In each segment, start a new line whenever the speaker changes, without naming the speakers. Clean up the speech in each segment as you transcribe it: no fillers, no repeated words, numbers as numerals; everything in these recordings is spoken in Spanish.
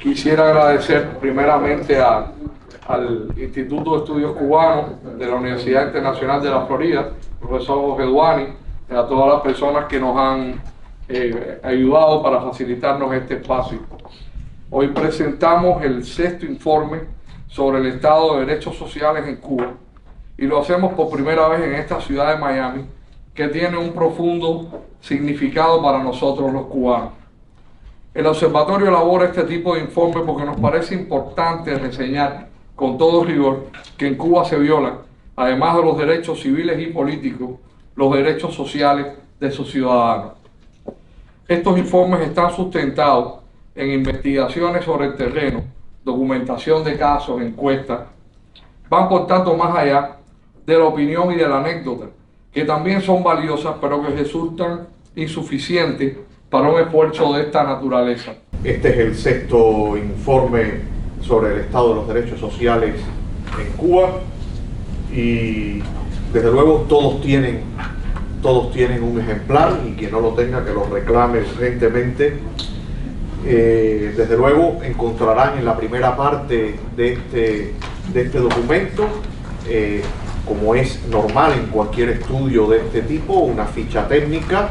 Quisiera agradecer primeramente al Instituto de Estudios Cubanos de la Universidad Internacional de la Florida, profesor Jorge Duani, y a todas las personas que nos han ayudado para facilitarnos este espacio. Hoy presentamos el 6º informe sobre el estado de derechos sociales en Cuba y lo hacemos por primera vez en esta ciudad de Miami, que tiene un profundo significado para nosotros los cubanos. El observatorio elabora este tipo de informe porque nos parece importante reseñar con todo rigor que en Cuba se violan, además de los derechos civiles y políticos, los derechos sociales de sus ciudadanos. Estos informes están sustentados en investigaciones sobre el terreno, documentación de casos, encuestas. Van por tanto más allá de la opinión y de la anécdota, que también son valiosas, pero que resultan insuficientes para un esfuerzo de esta naturaleza.
Este es el 6º informe sobre el estado de los derechos sociales en Cuba y desde luego todos tienen un ejemplar, y quien no lo tenga que lo reclame urgentemente. Desde luego encontrarán en la primera parte de este documento, como es normal en cualquier estudio de este tipo, una ficha técnica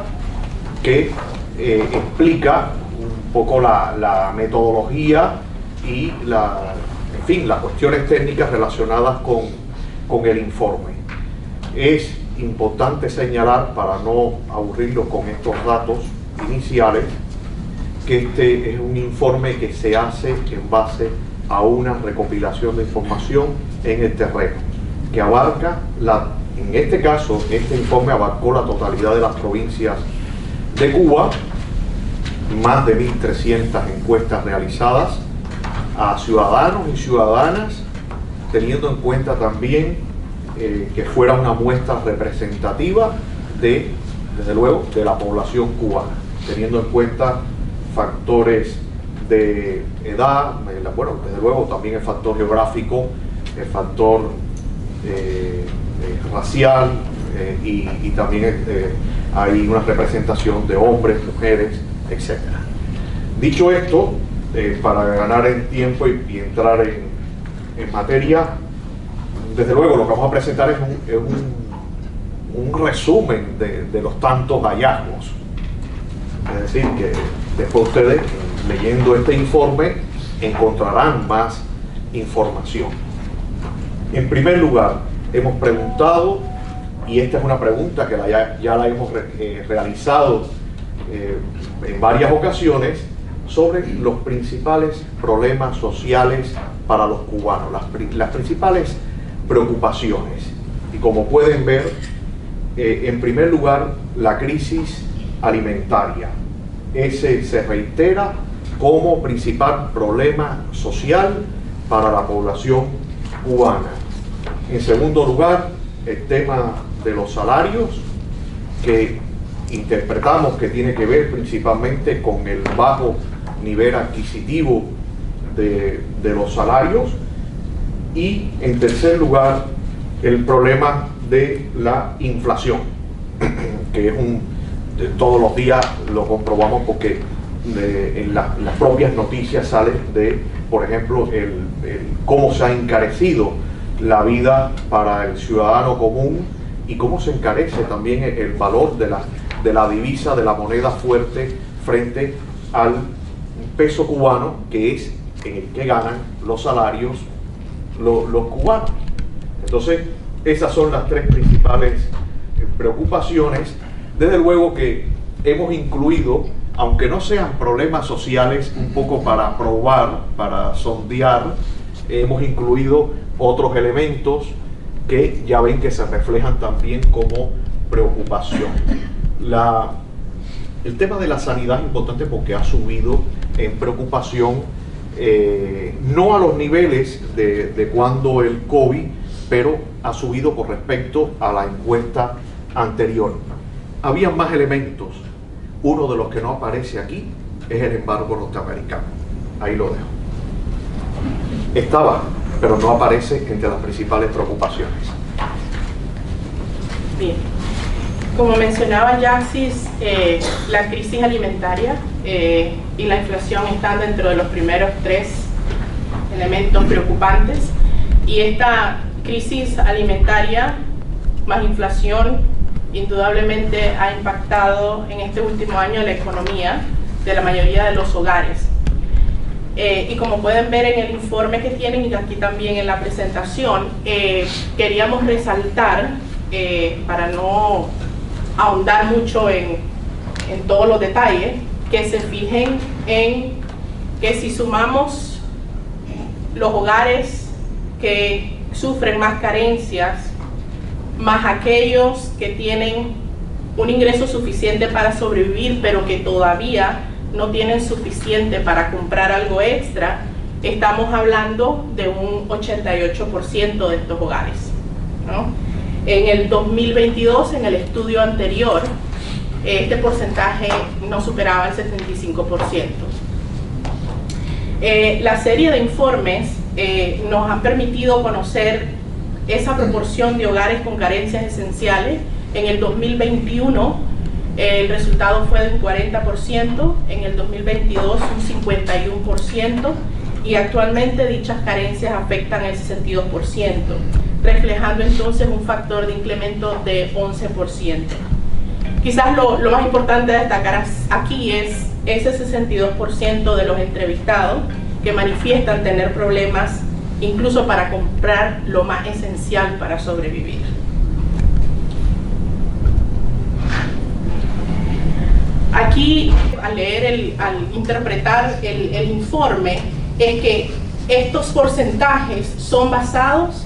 que explica un poco la metodología y las cuestiones técnicas relacionadas con el informe. Es importante señalar, para no aburrirlos con estos datos iniciales, que este es un informe que se hace en base a una recopilación de información en el terreno, que abarca, en este caso, este informe abarcó la totalidad de las provincias de Cuba, más de 1.300 encuestas realizadas a ciudadanos y ciudadanas, teniendo en cuenta también que fuera una muestra representativa desde luego, de la población cubana, teniendo en cuenta factores de edad, desde luego también el factor geográfico, el factor racial, y también hay una representación de hombres, mujeres, etc. Dicho esto, para ganar en tiempo y entrar en materia, desde luego lo que vamos a presentar es un resumen de los tantos hallazgos. Es decir, que después ustedes, leyendo este informe, encontrarán más información. En primer lugar, hemos preguntado, y esta es una pregunta que ya la hemos realizado en varias ocasiones, sobre los principales problemas sociales para los cubanos, las principales preocupaciones. Y como pueden ver, en primer lugar, la crisis alimentaria. Ese se reitera como principal problema social para la población cubana. En segundo lugar, el tema de los salarios, que interpretamos que tiene que ver principalmente con el bajo nivel adquisitivo de los salarios. Y en tercer lugar, el problema de la inflación, que es todos los días lo comprobamos, porque en las propias noticias sale por ejemplo, cómo se ha encarecido la vida para el ciudadano común y cómo se encarece también el valor de la divisa, de la moneda fuerte, frente al peso cubano, que es en el que ganan los salarios los cubanos. Entonces, esas son las tres principales preocupaciones. Desde luego que hemos incluido, aunque no sean problemas sociales, un poco para probar, para sondear, hemos incluido otros elementos que ya ven que se reflejan también como preocupación. El tema de la sanidad es importante porque ha subido en preocupación, no a los niveles de cuando el COVID, pero ha subido con respecto a la encuesta anterior. Había más elementos. Uno de los que no aparece aquí es el embargo norteamericano. Ahí lo dejo. Estaba, pero no aparece entre las principales preocupaciones.
Bien. Como mencionaba Yaxis, la crisis alimentaria y la inflación están dentro de los primeros 3 elementos preocupantes, y esta crisis alimentaria más inflación indudablemente ha impactado en este último año la economía de la mayoría de los hogares. Y como pueden ver en el informe que tienen y aquí también en la presentación, queríamos resaltar, para no ahondar mucho en todos los detalles, que se fijen en que si sumamos los hogares que sufren más carencias, más aquellos que tienen un ingreso suficiente para sobrevivir, pero que todavía no tienen suficiente para comprar algo extra, estamos hablando de un 88% de estos hogares, ¿no? En el 2022, en el estudio anterior, este porcentaje no superaba el 75%. La serie de informes nos han permitido conocer esa proporción de hogares con carencias esenciales. En el 2021 el resultado fue de un 40%, en el 2022 un 51%, y actualmente dichas carencias afectan el 62%, reflejando entonces un factor de incremento de 11%. Quizás lo más importante de destacar aquí es ese 62% de los entrevistados que manifiestan tener problemas incluso para comprar lo más esencial para sobrevivir. Aquí, al interpretar el informe, es que estos porcentajes son basados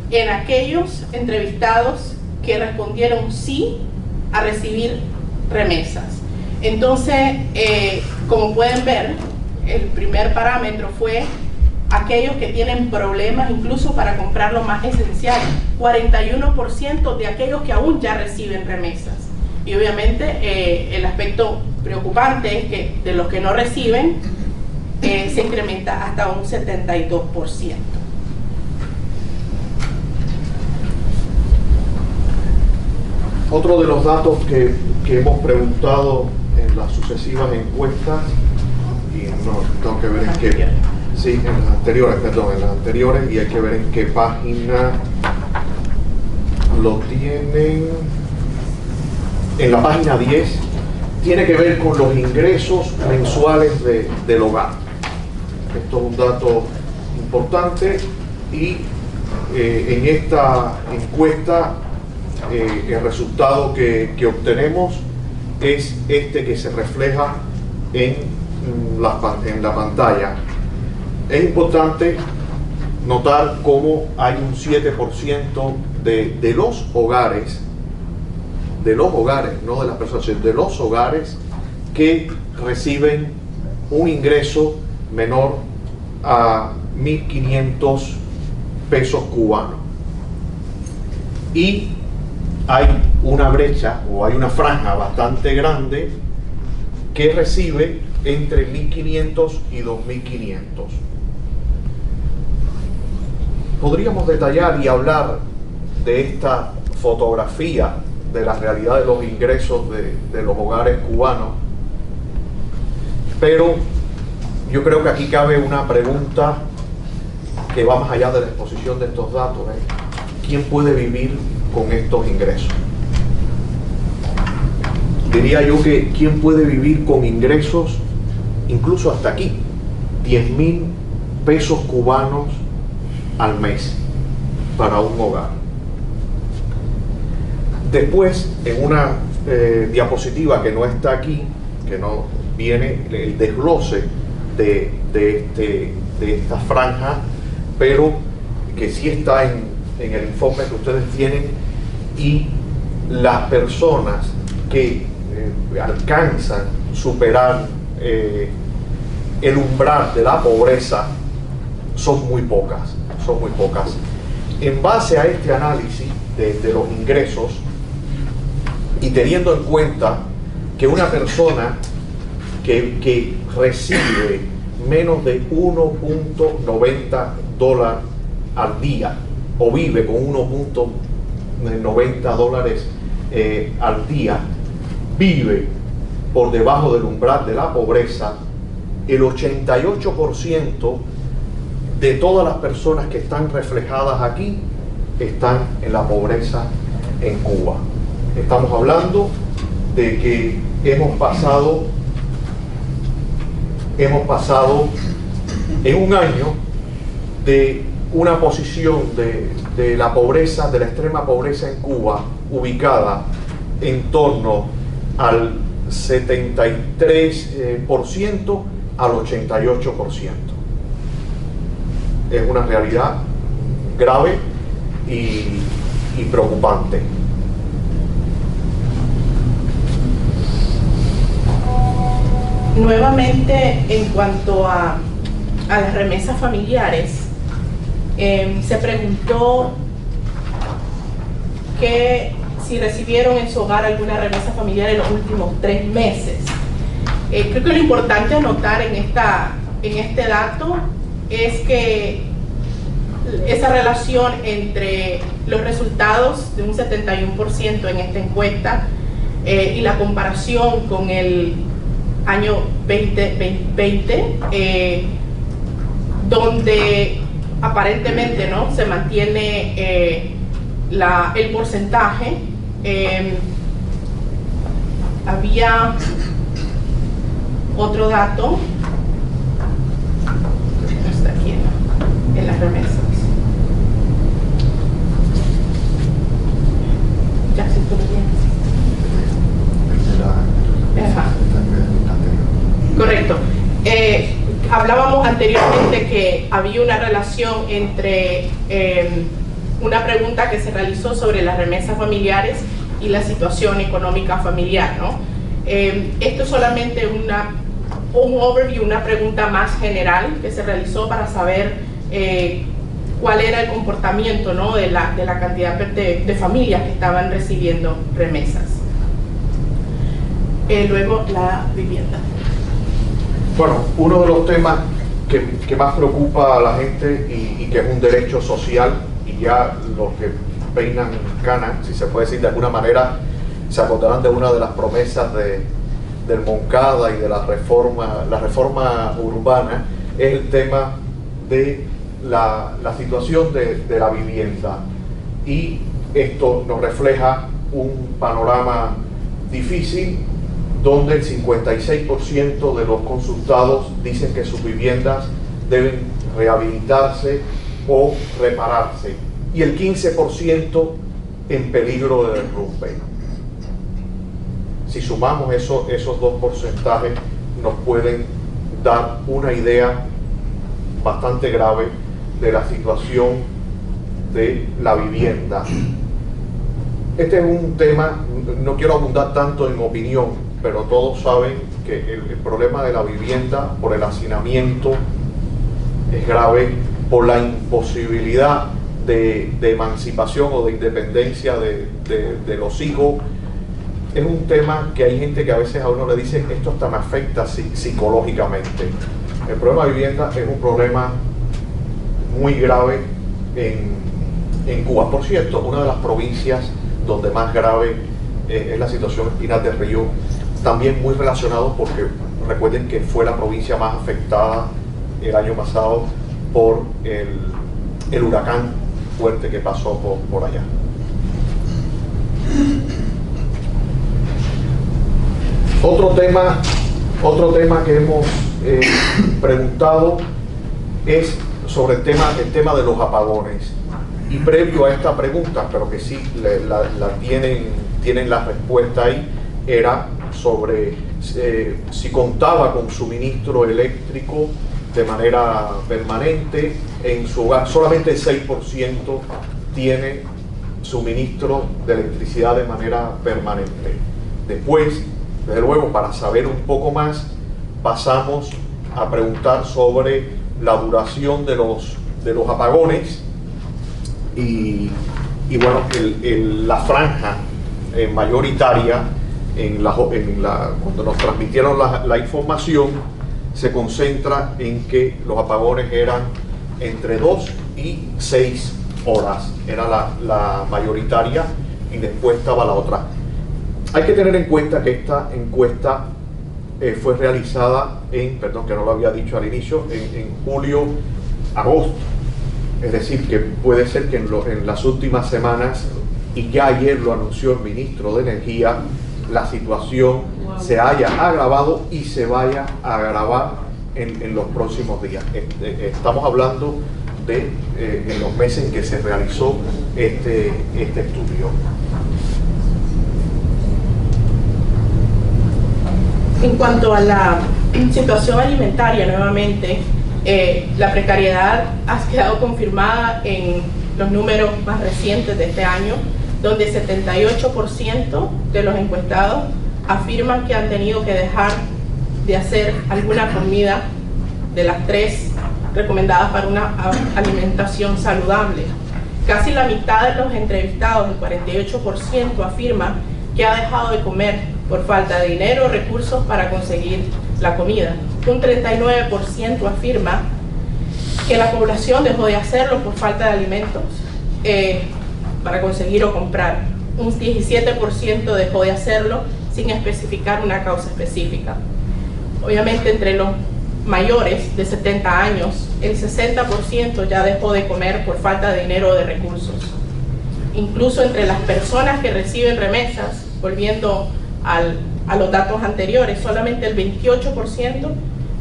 en aquellos entrevistados que respondieron sí a recibir remesas. Entonces, como pueden ver, el primer parámetro fue aquellos que tienen problemas incluso para comprar lo más esencial, 41% de aquellos que aún ya reciben remesas. Y obviamente el aspecto preocupante es que de los que no reciben se incrementa hasta un 72%.
Otro de los datos que hemos preguntado en las sucesivas encuestas, y no tengo que ver en qué, sí, en las anteriores, y hay que ver en qué página lo tienen. En la página 10, tiene que ver con los ingresos mensuales del hogar. Esto es un dato importante, y en esta encuesta el resultado que obtenemos es este que se refleja en la pantalla. Es importante notar cómo hay un 7% de los hogares, no de las personas, sino de los hogares que reciben un ingreso menor a 1.500 pesos cubanos. Y hay una brecha o hay una franja bastante grande que recibe entre 1.500 y 2.500. Podríamos detallar y hablar de esta fotografía de la realidad de los ingresos de los hogares cubanos, pero yo creo que aquí cabe una pregunta que va más allá de la exposición de estos datos. ¿Quién puede vivir con estos ingresos? Diría yo que ¿quién puede vivir con ingresos incluso hasta aquí? 10.000 pesos cubanos al mes para un hogar. Después, en una diapositiva que no está aquí, que no viene el desglose de esta franja, pero que sí está en el informe que ustedes tienen, y las personas que alcanzan superar el umbral de la pobreza son muy pocas. En base a este análisis de los ingresos, y teniendo en cuenta que una persona que recibe menos de 1.90 dólares al día, o vive con 1.90 dólares al día, vive por debajo del umbral de la pobreza, el 88% de todas las personas que están reflejadas aquí están en la pobreza en Cuba. Estamos hablando de que hemos pasado en un año de una posición de la pobreza, de la extrema pobreza en Cuba, ubicada en torno al 73% al 88%. Es una realidad grave y preocupante.
Nuevamente, en cuanto a las remesas familiares, se preguntó que si recibieron en su hogar alguna remesa familiar en los últimos 3 meses. Creo que lo importante a notar en este dato es que esa relación entre los resultados de un 71% en esta encuesta y la comparación con el año 2020, donde aparentemente, ¿no?, se mantiene el porcentaje. Había otro dato, está aquí en las remesas. Ya, si tú lo tienes. Ajá. Correcto. Hablábamos anteriormente que había una relación entre una pregunta que se realizó sobre las remesas familiares y la situación económica familiar, ¿no? Esto es solamente un overview, una pregunta más general que se realizó para saber cuál era el comportamiento, ¿no?, de la cantidad de familias que estaban recibiendo remesas. Luego, la vivienda.
Bueno, uno de los temas que más preocupa a la gente y que es un derecho social, y ya los que peinan canas, si se puede decir de alguna manera, se acordarán de una de las promesas del Moncada y de la reforma urbana, es el tema de la situación de la vivienda. Y esto nos refleja un panorama difícil, donde el 56% de los consultados dicen que sus viviendas deben rehabilitarse o repararse, y el 15% en peligro de derrumbe. Si sumamos esos dos porcentajes, nos pueden dar una idea bastante grave de la situación de la vivienda. Este es un tema, no quiero abundar tanto en opinión, pero todos saben que el problema de la vivienda por el hacinamiento es grave, por la imposibilidad de emancipación o de independencia de los hijos. Es un tema que hay gente que a veces a uno le dice, esto hasta me afecta psicológicamente. El problema de vivienda es un problema muy grave en Cuba. Por cierto, una de las provincias donde más grave es la situación en Pinar del Río, también muy relacionado porque recuerden que fue la provincia más afectada el año pasado por el huracán fuerte que pasó por allá. Otro tema que hemos preguntado es sobre el tema de los apagones. Y previo a esta pregunta, pero que sí tienen la respuesta ahí, era sobre si contaba con suministro eléctrico de manera permanente en su hogar. Solamente el 6% tiene suministro de electricidad de manera permanente. Después, desde luego, para saber un poco más, pasamos a preguntar sobre la duración de los apagones y bueno, la franja mayoritaria cuando nos transmitieron la información se concentra en que los apagones eran entre 2 y 6 horas, era la mayoritaria, y después estaba la otra. Hay que tener en cuenta que esta encuesta fue realizada perdón que no lo había dicho al inicio, en julio-agosto. Es decir, que puede ser que en las últimas semanas, y ya ayer lo anunció el ministro de Energía, la situación se haya agravado y se vaya a agravar en los próximos días. Estamos hablando de en los meses en que se realizó este estudio.
En cuanto a la situación alimentaria, nuevamente, la precariedad ha quedado confirmada en los números más recientes de este año, donde 78% de los encuestados afirman que han tenido que dejar de hacer alguna comida de las 3 recomendadas para una alimentación saludable. Casi la mitad de los entrevistados, el 48%, afirma que ha dejado de comer por falta de dinero o recursos para conseguir la comida. Un 39% afirma que la población dejó de hacerlo por falta de alimentos para conseguir o comprar. Un 17% dejó de hacerlo sin especificar una causa específica. Obviamente, entre los mayores de 70 años, el 60% ya dejó de comer por falta de dinero o de recursos. Incluso entre las personas que reciben remesas, volviendo a los datos anteriores, solamente el 28%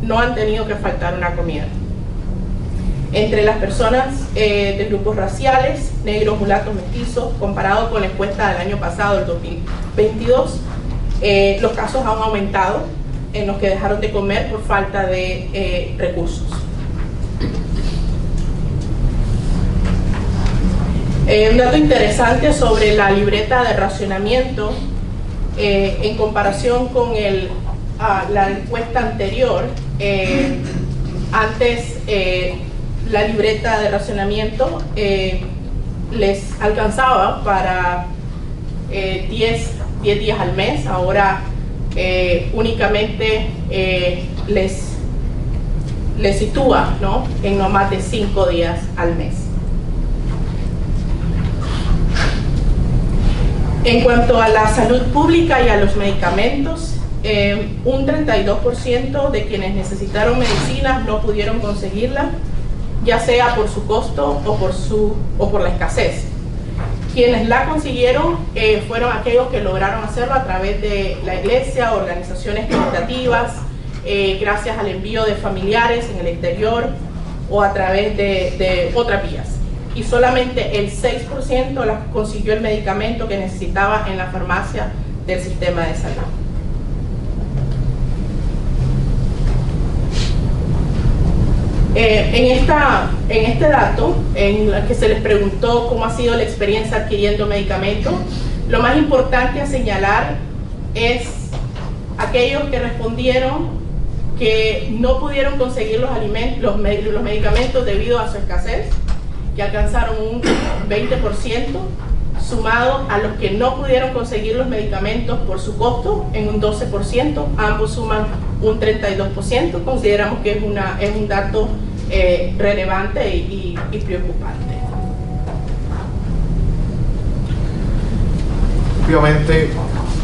no han tenido que faltar una comida. Entre las personas de grupos raciales, negros, mulatos, mestizos, comparado con la encuesta del año pasado, el 2022, los casos han aumentado en los que dejaron de comer por falta de recursos. Un dato interesante sobre la libreta de racionamiento en comparación con la encuesta anterior. Antes la libreta de racionamiento les alcanzaba para 10 días al mes. Ahora únicamente les sitúa, ¿no?, en no más de 5 días al mes. En cuanto a la salud pública y a los medicamentos, un 32% de quienes necesitaron medicinas no pudieron conseguirla, ya sea por su costo o por la escasez. Quienes la consiguieron fueron aquellos que lograron hacerlo a través de la iglesia, organizaciones caritativas, gracias al envío de familiares en el exterior o a través de otras vías. Y solamente el 6% consiguió el medicamento que necesitaba en la farmacia del sistema de salud. En este dato, en el que se les preguntó cómo ha sido la experiencia adquiriendo medicamentos, lo más importante a señalar es aquellos que respondieron que no pudieron conseguir los medicamentos debido a su escasez, que alcanzaron un 20%, sumado a los que no pudieron conseguir los medicamentos por su costo, en un 12%, ambos suman un 32%. Consideramos que es un dato relevante y preocupante.
Obviamente,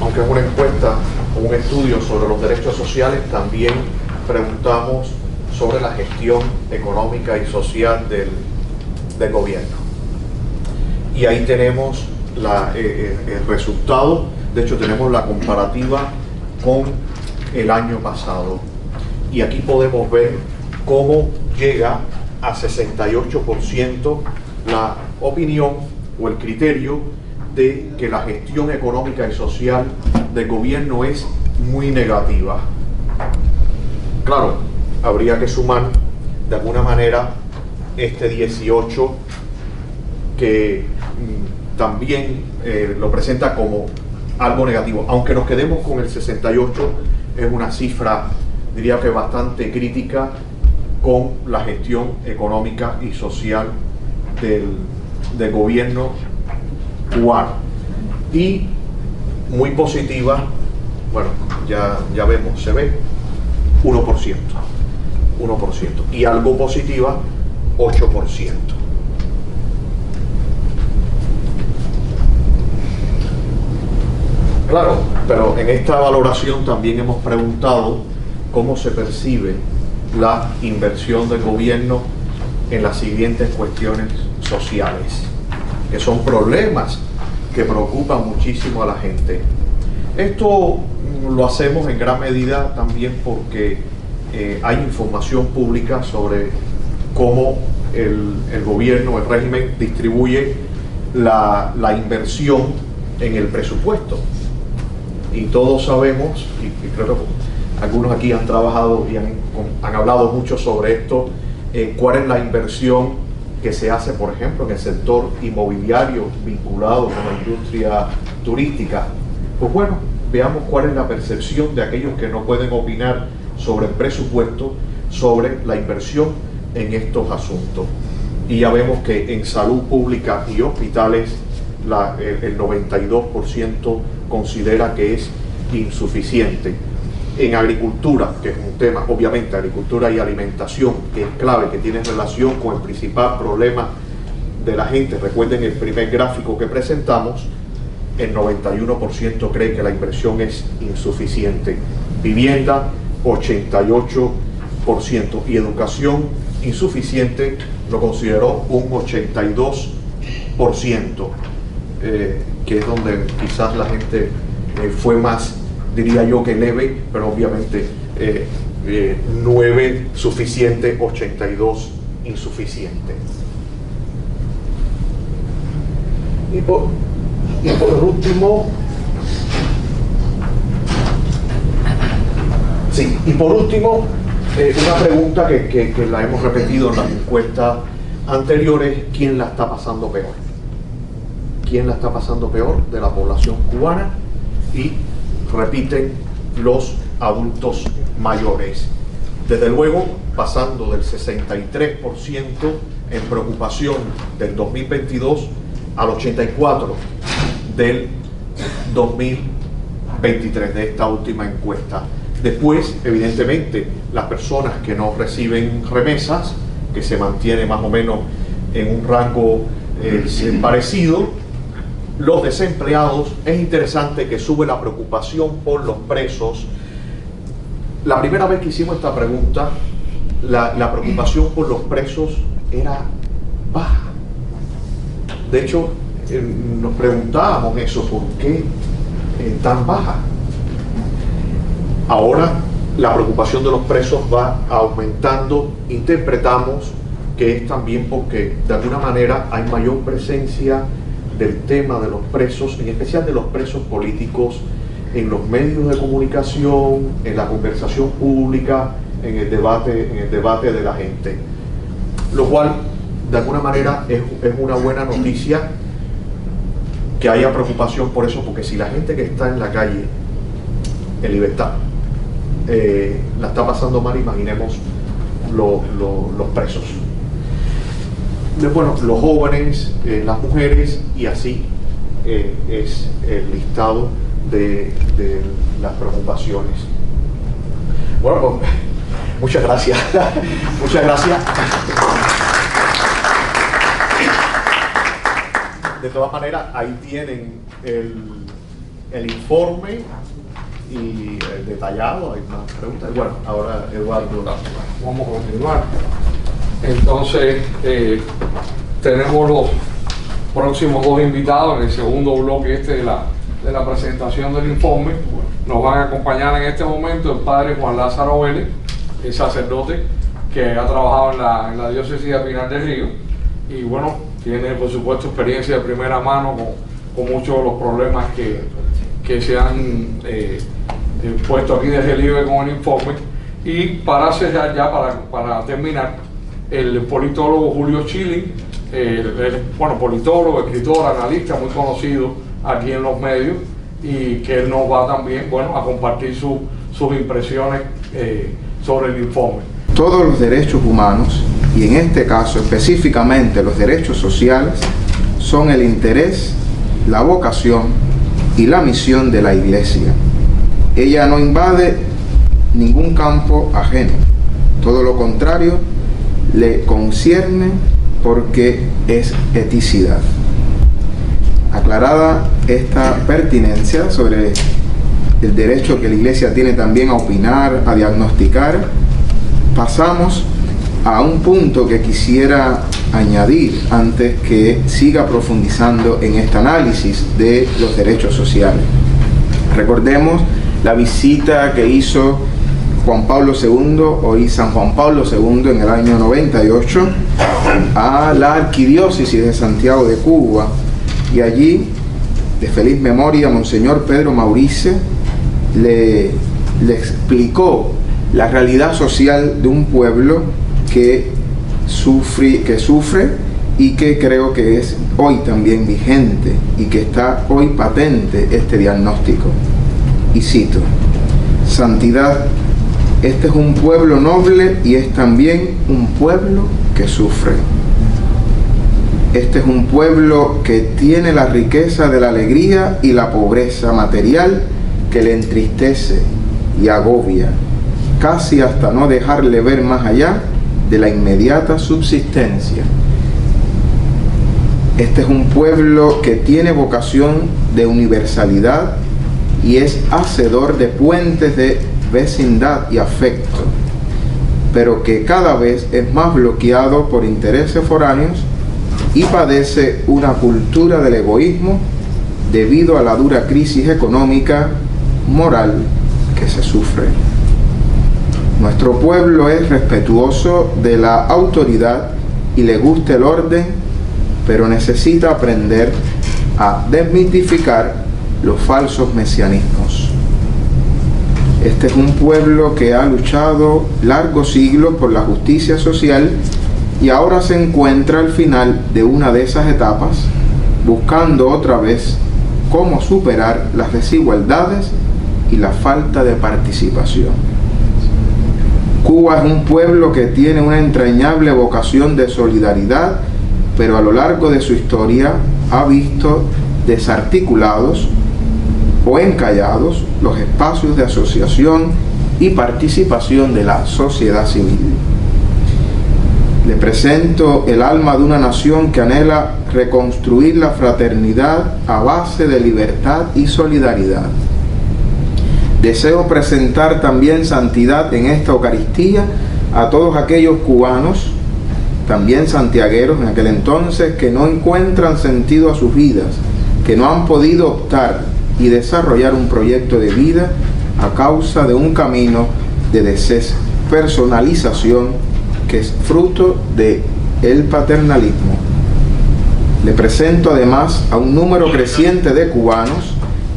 aunque es una encuesta o un estudio sobre los derechos sociales, también preguntamos sobre la gestión económica y social del gobierno. Y ahí tenemos el resultado. De hecho, tenemos la comparativa con el año pasado. Y aquí podemos ver cómo llega a 68% la opinión o el criterio de que la gestión económica y social del gobierno es muy negativa. Claro, habría que sumar de alguna manera este 18 que también lo presenta como algo negativo. Aunque nos quedemos con el 68, es una cifra, diría que bastante crítica con la gestión económica y social del gobierno cubano. Y muy positiva, bueno, ya vemos, se ve 1%. Y algo positiva, 8%. Claro, pero en esta valoración también hemos preguntado cómo se percibe la inversión del gobierno en las siguientes cuestiones sociales, que son problemas que preocupan muchísimo a la gente. Esto lo hacemos en gran medida también porque hay información pública sobre cómo el gobierno, el régimen, distribuye la inversión en el presupuesto. Y todos sabemos, y creo que algunos aquí han trabajado y han hablado mucho sobre esto, cuál es la inversión que se hace, por ejemplo, en el sector inmobiliario vinculado con la industria turística. Pues bueno, veamos cuál es la percepción de aquellos que no pueden opinar sobre el presupuesto, sobre la inversión en estos asuntos. Y ya vemos que en salud pública y hospitales el 92% considera que es insuficiente. En agricultura, que es un tema, obviamente, agricultura y alimentación, que es clave, que tiene relación con el principal problema de la gente. Recuerden el primer gráfico que presentamos, el 91% cree que la inversión es insuficiente. Vivienda, 88%. Y educación insuficiente lo consideró un 82%, que es donde quizás la gente fue más, diría yo, que leve, pero obviamente 9 suficiente, 82 insuficiente. Y por último, una pregunta que la hemos repetido en las encuestas anteriores: ¿quién la está pasando peor? ¿Quién la está pasando peor de la población cubana? Y repiten los adultos mayores. Desde luego, pasando del 63% en preocupación del 2022 al 84% del 2023, de esta última encuesta. Después, evidentemente, las personas que no reciben remesas, que se mantiene más o menos en un rango parecido. Los desempleados, es interesante que sube la preocupación por los presos. La primera vez que hicimos esta pregunta, la preocupación por los presos era baja. De hecho, nos preguntábamos eso, ¿por qué tan baja? Ahora la preocupación de los presos va aumentando. Interpretamos que es también porque de alguna manera hay mayor presencia del tema de los presos, en especial de los presos políticos, en los medios de comunicación, en la conversación pública, en el debate de la gente. Lo cual, de alguna manera, es una buena noticia que haya preocupación por eso, porque si la gente que está en la calle, en libertad, la está pasando mal, imaginemos los presos. Bueno, los jóvenes, las mujeres, y así es el listado de las preocupaciones. Bueno, pues, muchas gracias. Muchas gracias. De todas maneras, ahí tienen el informe y el detallado. Hay más preguntas. Bueno, ahora Eduardo.
Vamos a continuar. Entonces, tenemos los próximos 2 invitados en el segundo bloque de la presentación del informe. Nos van a acompañar en este momento el padre Juan Lázaro Vélez, el sacerdote que ha trabajado en la diócesis de Pinar del Río, y bueno, tiene por supuesto experiencia de primera mano con muchos de los problemas que se han puesto aquí de relieve con el informe. Y para cerrar ya, para terminar, el politólogo Julio Schilling, politólogo, escritor, analista muy conocido aquí en los medios, y que él nos va también a compartir sus impresiones sobre el informe.
Todos los derechos humanos, y en este caso específicamente los derechos sociales, son el interés, la vocación y la misión de la Iglesia. Ella no invade ningún campo ajeno, todo lo contrario, le concierne porque es eticidad. Aclarada esta pertinencia sobre el derecho que la Iglesia tiene también a opinar, a diagnosticar, pasamos a un punto que quisiera añadir antes que siga profundizando en este análisis de los derechos sociales. Recordemos la visita que hizo Juan Pablo II, hoy San Juan Pablo II, en el año 98 a la Arquidiócesis de Santiago de Cuba, y allí, de feliz memoria, Monseñor Pedro Maurice le explicó la realidad social de un pueblo que sufre y que creo que es hoy también vigente y que está hoy patente este diagnóstico. Y cito: santidad, este es un pueblo noble y es también un pueblo que sufre. Este es un pueblo que tiene la riqueza de la alegría y la pobreza material que le entristece y agobia, casi hasta no dejarle ver más allá de la inmediata subsistencia. Este es un pueblo que tiene vocación de universalidad y es hacedor de puentes de vecindad y afecto, pero que cada vez es más bloqueado por intereses foráneos y padece una cultura del egoísmo debido a la dura crisis económica, moral que se sufre. Nuestro pueblo es respetuoso de la autoridad y le gusta el orden, pero necesita aprender a desmitificar los falsos mesianismos. Este es un pueblo que ha luchado largos siglos por la justicia social y ahora se encuentra al final de una de esas etapas, buscando otra vez cómo superar las desigualdades y la falta de participación. Cuba es un pueblo que tiene una entrañable vocación de solidaridad, pero a lo largo de su historia ha visto desarticulados o encallados los espacios de asociación y participación de la sociedad civil. Le presento el alma de una nación que anhela reconstruir la fraternidad a base de libertad y solidaridad. Deseo presentar también santidad en esta Eucaristía a todos aquellos cubanos, también santiagueros en aquel entonces, que no encuentran sentido a sus vidas, que no han podido optar y desarrollar un proyecto de vida a causa de un camino de despersonalización que es fruto del paternalismo. Le presento además a un número creciente de cubanos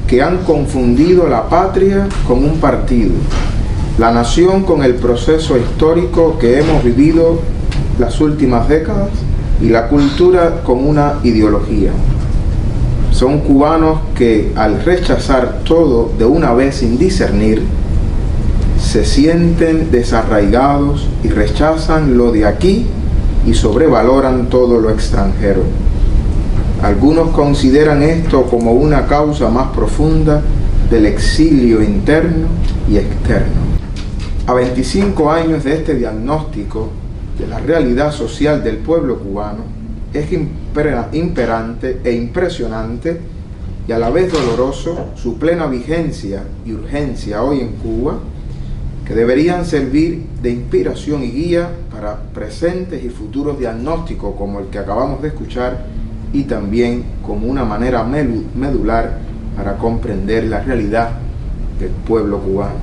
que han confundido la patria con un partido, la nación con el proceso histórico que hemos vivido las últimas décadas y la cultura con una ideología. Son cubanos que, al rechazar todo de una vez sin discernir, se sienten desarraigados y rechazan lo de aquí y sobrevaloran todo lo extranjero. Algunos consideran esto como una causa más profunda del exilio interno y externo. A 25 años de este diagnóstico de la realidad social del pueblo cubano, es imperante e impresionante y a la vez doloroso su plena vigencia y urgencia hoy en Cuba, que deberían servir de inspiración y guía para presentes y futuros diagnósticos como el que acabamos de escuchar, y también como una manera medular para comprender la realidad del pueblo cubano.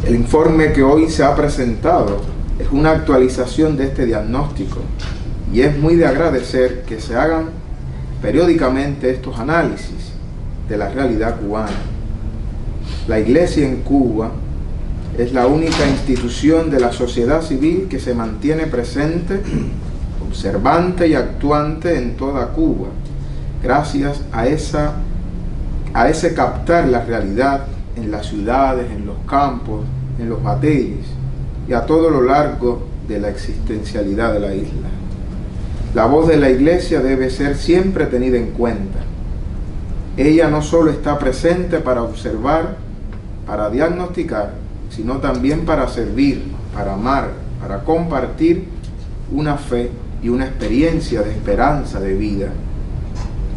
El informe que hoy se ha presentado es una actualización de este diagnóstico y es muy de agradecer que se hagan periódicamente estos análisis de la realidad cubana. La Iglesia en Cuba es la única institución de la sociedad civil que se mantiene presente, observante y actuante en toda Cuba, gracias a ese captar la realidad en las ciudades, en los campos, en los batalles y a todo lo largo de la existencialidad de la isla. La voz de la Iglesia debe ser siempre tenida en cuenta. Ella no solo está presente para observar, para diagnosticar, sino también para servir, para amar, para compartir una fe y una experiencia de esperanza de vida.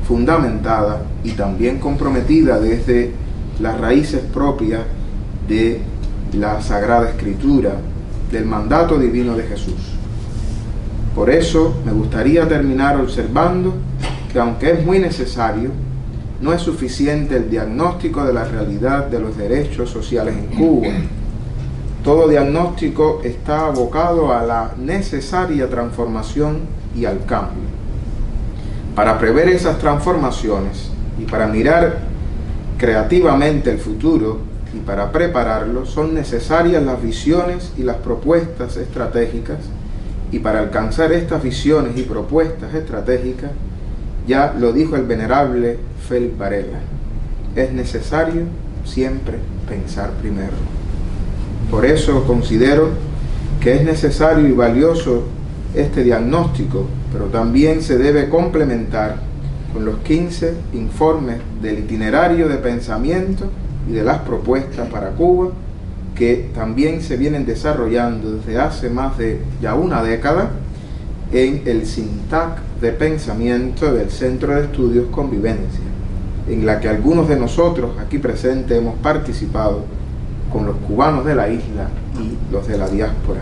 fundamentada y también comprometida desde las raíces propias de la Sagrada Escritura, del mandato divino de Jesús. Por eso me gustaría terminar observando que, aunque es muy necesario, no es suficiente el diagnóstico de la realidad de los derechos sociales en Cuba. Todo diagnóstico está abocado a la necesaria transformación y al cambio. Para prever esas transformaciones y para mirar creativamente el futuro y para prepararlo, son necesarias las visiones y las propuestas estratégicas, y para alcanzar estas visiones y propuestas estratégicas, ya lo dijo el venerable Félix Varela, es necesario siempre pensar primero. Por eso considero que es necesario y valioso este diagnóstico, pero también se debe complementar con los 15 informes del itinerario de pensamiento y de las propuestas para Cuba, que también se vienen desarrollando desde hace más de ya una década en el SINTAC de pensamiento del Centro de Estudios Convivencia, en la que algunos de nosotros aquí presentes hemos participado con los cubanos de la isla y los de la diáspora.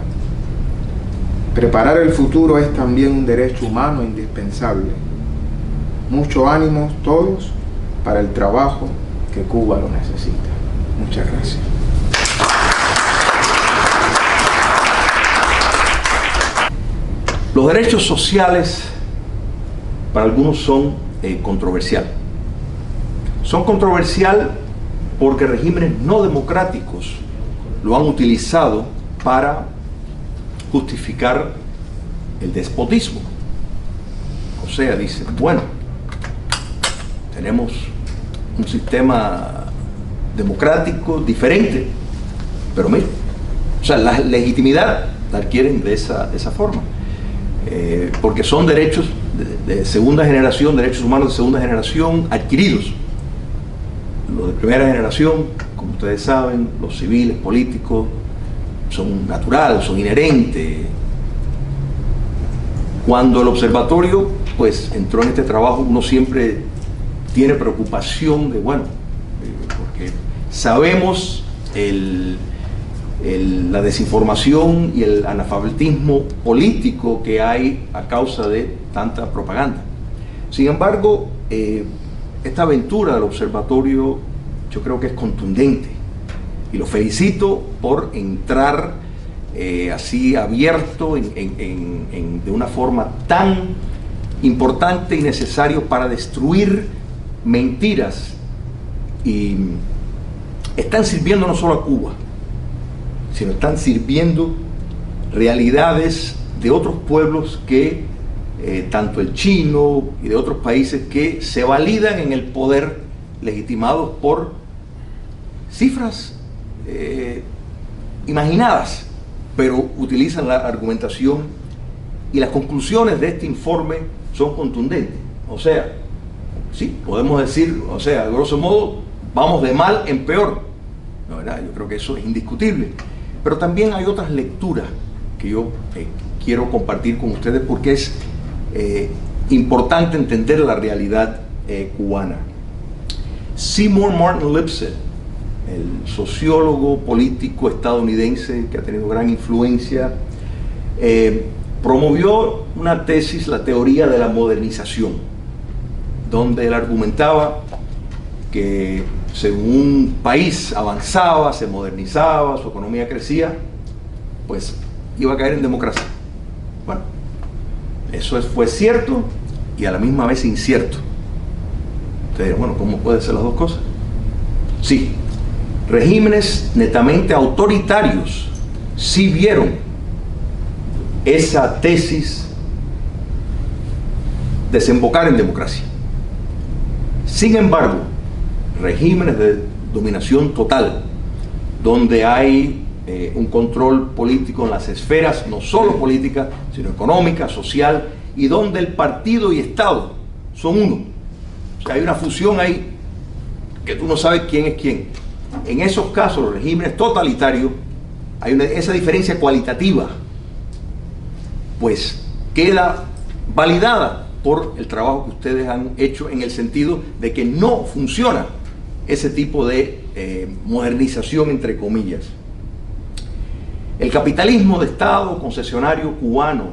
Preparar el futuro es también un derecho humano indispensable. Mucho ánimo todos para el trabajo que Cuba lo necesita. Muchas gracias.
Los derechos sociales para algunos son controversiales. Son controversiales porque regímenes no democráticos lo han utilizado para justificar el despotismo. O sea, dicen, bueno, tenemos un sistema democrático diferente, pero mira, o sea, la legitimidad la adquieren de esa forma, porque son derechos de segunda generación, derechos humanos de segunda generación adquiridos. Los de primera generación, como ustedes saben, los civiles, políticos, son naturales, son inherentes. Cuando el observatorio pues entró en este trabajo, uno siempre tiene preocupación de, bueno, porque sabemos la desinformación y el analfabetismo político que hay a causa de tanta propaganda. Sin embargo, esta aventura del observatorio yo creo que es contundente y lo felicito por entrar así abierto de una forma tan importante y necesario para destruir mentiras, y están sirviendo no solo a Cuba, sino están sirviendo realidades de otros pueblos que tanto el chino y de otros países que se validan en el poder legitimados por cifras imaginadas, pero utilizan la argumentación, y las conclusiones de este informe son contundentes. O sea, sí, podemos decir, o sea, de grosso modo, vamos de mal en peor, ¿no, verdad? Yo creo que eso es indiscutible. Pero también hay otras lecturas que yo quiero compartir con ustedes, porque es importante entender la realidad cubana. Seymour Martin Lipset, el sociólogo político estadounidense que ha tenido gran influencia, promovió una tesis, la teoría de la modernización, donde él argumentaba que según un país avanzaba, se modernizaba, su economía crecía, pues iba a caer en democracia. Bueno, eso fue cierto y a la misma vez incierto. Ustedes dirán, bueno, ¿cómo pueden ser las dos cosas? Sí, regímenes netamente autoritarios sí vieron esa tesis desembocar en democracia. Sin embargo, regímenes de dominación total, donde hay un control político en las esferas, no solo política, sino económica, social, y donde el partido y Estado son uno. O sea, hay una fusión ahí que tú no sabes quién es quién. En esos casos, los regímenes totalitarios, hay esa diferencia cualitativa, pues queda validada por el trabajo que ustedes han hecho en el sentido de que no funciona ese tipo de modernización, entre comillas. El capitalismo de Estado concesionario cubano,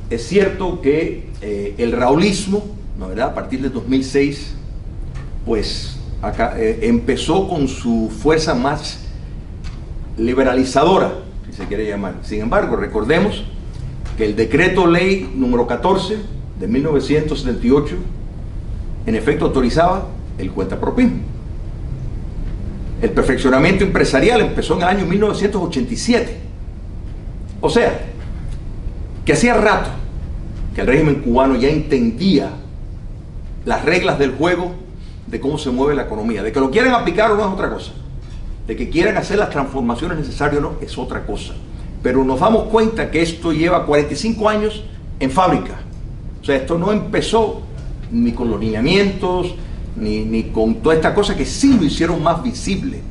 es cierto que el raúlismo, ¿no, verdad?, a partir de 2006, pues acá, empezó con su fuerza más liberalizadora, si se quiere llamar. Sin embargo, recordemos que el decreto ley número 14 de 1978 en efecto autorizaba el cuentapropismo. El perfeccionamiento empresarial empezó en el año 1987. O sea, que hacía rato que el régimen cubano ya entendía las reglas del juego de cómo se mueve la economía. De que lo quieran aplicar o no es otra cosa. De que quieran hacer las transformaciones necesarias o no es otra cosa. Pero nos damos cuenta que esto lleva 45 años en fábrica. O sea, esto no empezó ni con los lineamientos, ni con toda esta cosa que sí lo hicieron más visible.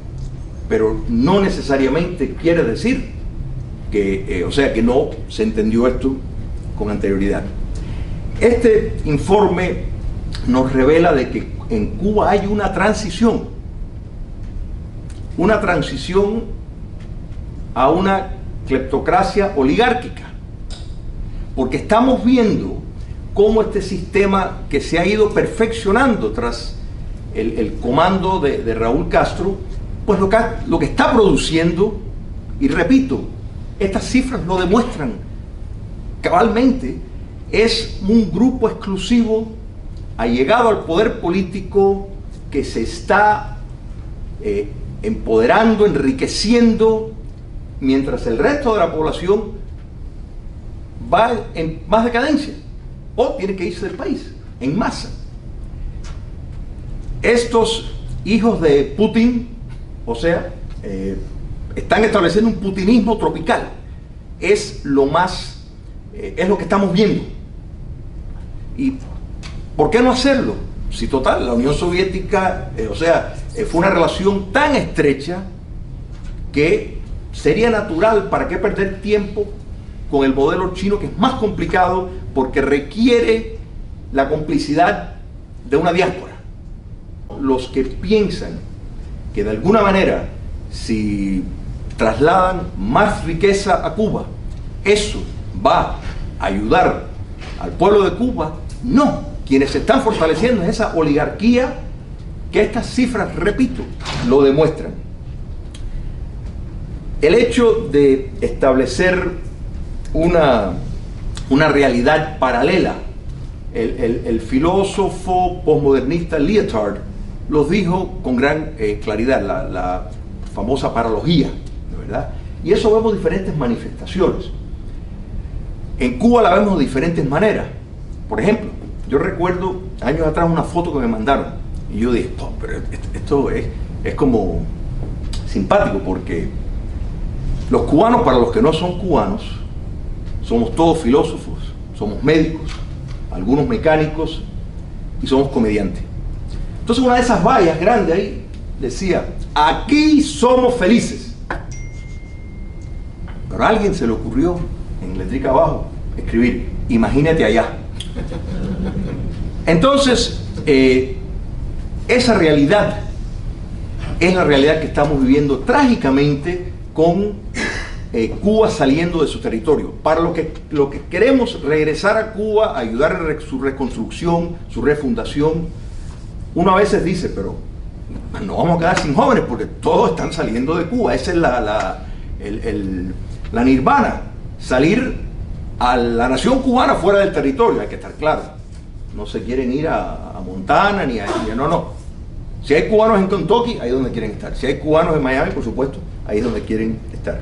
Pero no necesariamente quiere decir que, o sea, que no se entendió esto con anterioridad. Este informe nos revela de que en Cuba hay una transición a una cleptocracia oligárquica, porque estamos viendo cómo este sistema que se ha ido perfeccionando tras el comando de Raúl Castro, pues lo que está produciendo, y repito, estas cifras lo demuestran cabalmente, es un grupo exclusivo allegado al poder político que se está empoderando, enriqueciendo, mientras el resto de la población va en más decadencia o tiene que irse del país en masa. Estos hijos de Putin, o sea, están estableciendo un putinismo tropical. Es lo que estamos viendo. ¿Y por qué no hacerlo? Si total, la Unión Soviética, fue una relación tan estrecha que sería natural, ¿para qué perder tiempo con el modelo chino, que es más complicado porque requiere la complicidad de una diáspora? Los que piensan que de alguna manera, si trasladan más riqueza a Cuba, eso va a ayudar al pueblo de Cuba, no. Quienes se están fortaleciendo es esa oligarquía que estas cifras, repito, lo demuestran. El hecho de establecer una realidad paralela, el filósofo posmodernista Lyotard los dijo con gran claridad, la famosa paralogía, ¿verdad? Y eso vemos diferentes manifestaciones. En Cuba la vemos de diferentes maneras. Por ejemplo, yo recuerdo años atrás una foto que me mandaron y yo dije, oh, pero esto es como simpático, porque los cubanos, para los que no son cubanos, somos todos filósofos, somos médicos, algunos mecánicos y somos comediantes. Entonces una de esas vallas grandes ahí decía, aquí somos felices. Pero a alguien se le ocurrió en letrica abajo escribir, imagínate allá. Entonces, esa realidad es la realidad que estamos viviendo trágicamente con Cuba saliendo de su territorio. Para lo que queremos regresar a Cuba, ayudar en su reconstrucción, su refundación, uno a veces dice, pero no vamos a quedar sin jóvenes porque todos están saliendo de Cuba. Esa es la nirvana, salir a la nación cubana fuera del territorio. Hay que estar claro, no se quieren ir a Montana ni a no. Si hay cubanos en Kentucky, ahí es donde quieren estar. Si hay cubanos en Miami, por supuesto, ahí es donde quieren estar.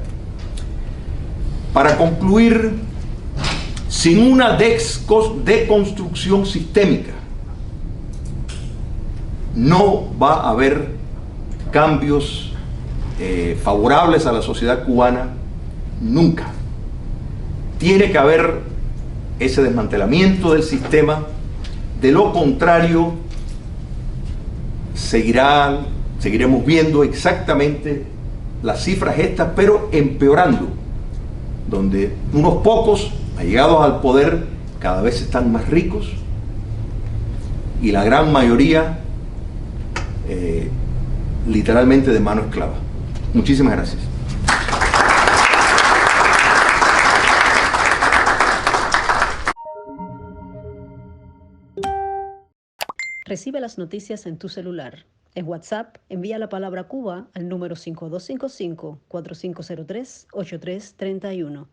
Para concluir, sin una deconstrucción sistémica, no va a haber cambios favorables a la sociedad cubana nunca. Tiene que haber ese desmantelamiento del sistema. De lo contrario, seguiremos viendo exactamente las cifras estas, pero empeorando, donde unos pocos allegados al poder cada vez están más ricos y la gran mayoría literalmente de mano esclava. Muchísimas gracias.
Recibe las noticias en tu celular. En WhatsApp, envía la palabra Cuba al número 5255-4503-8331.